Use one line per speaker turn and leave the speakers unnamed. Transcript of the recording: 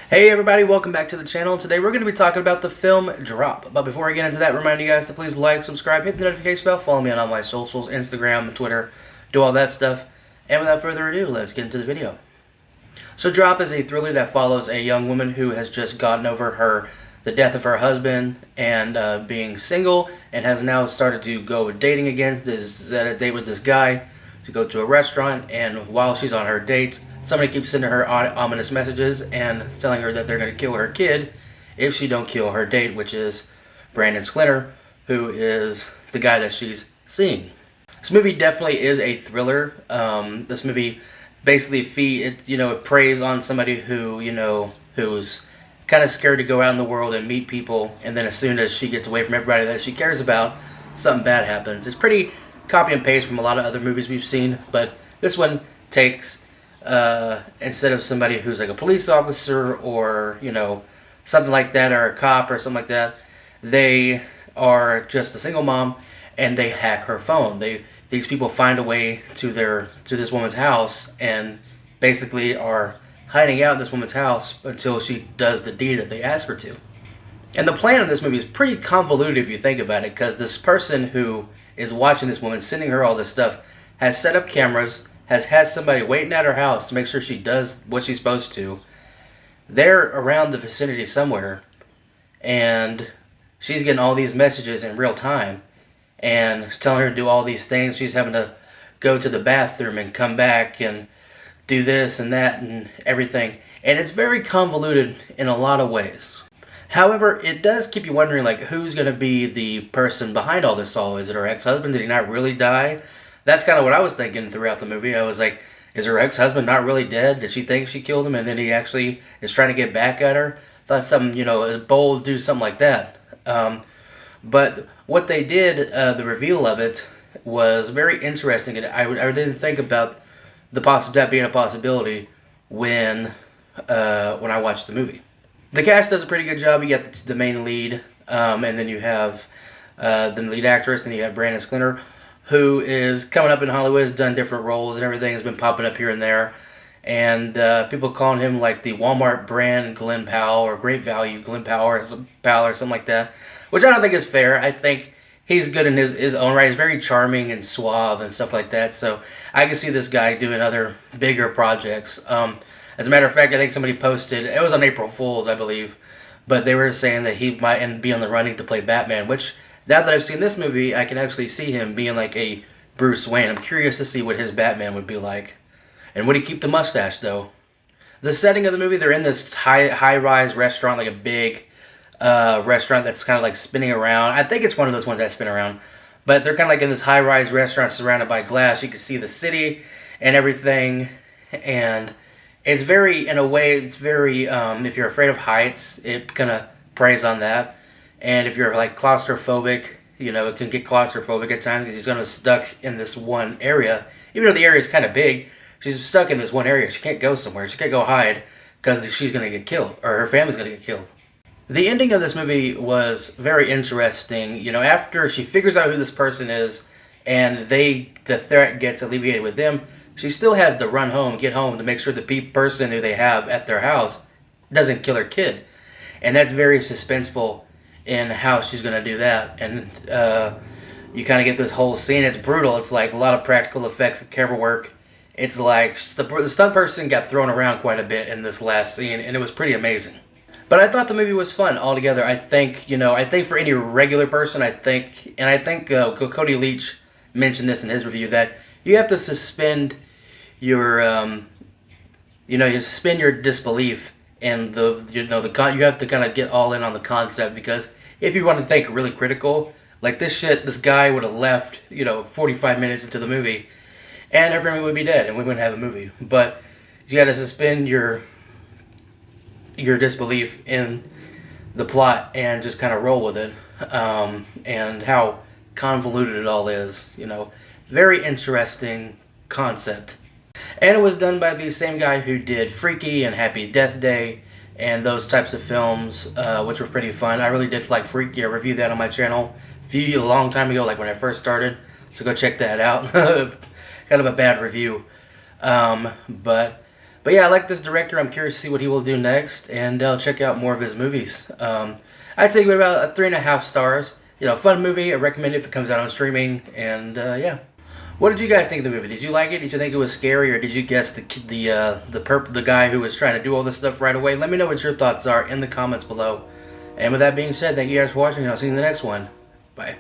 Hey everybody, welcome back to the channel. Today we're going to be talking about the film Drop. But before I get into that, remind you guys to please like, subscribe, hit the notification bell, follow me on all my socials, Instagram, Twitter, do all that stuff. And without further ado, let's get into the video. So Drop is a thriller that follows a young woman who has just gotten over the death of her husband and being single, and has now started to go dating again. Is at a date with this guy to go to a restaurant, and while she's on her date, somebody keeps sending her ominous messages and telling her that they're going to kill her kid if she don't kill her date, which is Brandon SCINN, who is the guy that she's seeing. This movie definitely is a thriller. This movie basically it preys on somebody who's kind of scared to go out in the world and meet people, and then as soon as she gets away from everybody that she cares about, something bad happens. It's pretty copy and paste from a lot of other movies we've seen, but this one takes instead of somebody who's like a police officer or something like that, or a cop or something like that, they are just a single mom and they hack her phone. These people find a way to this woman's house and basically are hiding out in this woman's house until she does the deed that they ask her to. And the plan of this movie is pretty convoluted if you think about it, because this person who is watching this woman, sending her all this stuff, has set up cameras, has had somebody waiting at her house to make sure she does what she's supposed to. They're around the vicinity somewhere, and she's getting all these messages in real time, and telling her to do all these things. She's having to go to the bathroom and come back and do this and that and everything. And it's very convoluted in a lot of ways. However, it does keep you wondering, like, who's going to be the person behind all this all? Is it her ex-husband? Did he not really die? That's kind of what I was thinking throughout the movie. I was like, is her ex-husband not really dead? Did she think she killed him and then he actually is trying to get back at her? Thought something, is bold to do something like that. But what they did, the reveal of it, was very interesting. And I didn't think about that being a possibility when I watched the movie. The cast does a pretty good job. You got the main lead, and then you have the lead actress, and you have Brandon SCINN, who is coming up in Hollywood, has done different roles and everything, has been popping up here and there. And people calling him like the Walmart brand Glenn Powell, or Great Value Glenn Powell, or something like that, which I don't think is fair. I think he's good in his own right. He's very charming and suave and stuff like that. So I can see this guy doing other bigger projects. As a matter of fact, I think somebody posted, it was on April Fool's, I believe, but they were saying that he might be on the running to play Batman, which, now that I've seen this movie, I can actually see him being like a Bruce Wayne. I'm curious to see what his Batman would be like. And would he keep the mustache, though? The setting of the movie, they're in this high-rise restaurant, like a big restaurant that's kind of like spinning around. I think it's one of those ones that spin around. But they're kind of like in this high-rise restaurant surrounded by glass. You can see the city and everything. And it's very, in a way, it's very, if you're afraid of heights, it kind of preys on that. And if you're like claustrophobic, it can get claustrophobic at times, because she's going to be stuck in this one area. Even though the area is kind of big, she's stuck in this one area. She can't go somewhere. She can't go hide because she's going to get killed, or her family's going to get killed. The ending of this movie was very interesting. After she figures out who this person is and the threat gets alleviated with them, she still has to run home, get home to make sure the person who they have at their house doesn't kill her kid. And that's very suspenseful in how she's going to do that. And you kind of get this whole scene. It's brutal. It's like a lot of practical effects and camera work. It's like the stunt person got thrown around quite a bit in this last scene, and it was pretty amazing. But I thought the movie was fun altogether. I think for any regular person, I think Cody Leach mentioned this in his review, that you have to suspend your you suspend your disbelief, and you have to kind of get all in on the concept, because if you want to think really critical, like this guy would have left 45 minutes into the movie and her family would be dead and we wouldn't have a movie. But you got to suspend your disbelief in the plot and just kind of roll with it, and how convoluted it all is. Very interesting concept. And it was done by the same guy who did Freaky and Happy Death Day and those types of films, which were pretty fun. I really did like Freaky. I reviewed that on my channel a long time ago, like when I first started. So go check that out. Kind of a bad review. But But yeah, I like this director. I'm curious to see what he will do next, and I'll check out more of his movies. I'd say give it about a 3.5 stars. You know, fun movie. I recommend it if it comes out on streaming. And yeah, what did you guys think of the movie? Did you like it? Did you think it was scary, or did you guess the guy who was trying to do all this stuff right away? Let me know what your thoughts are in the comments below. And with that being said, thank you guys for watching. I'll see you in the next one. Bye.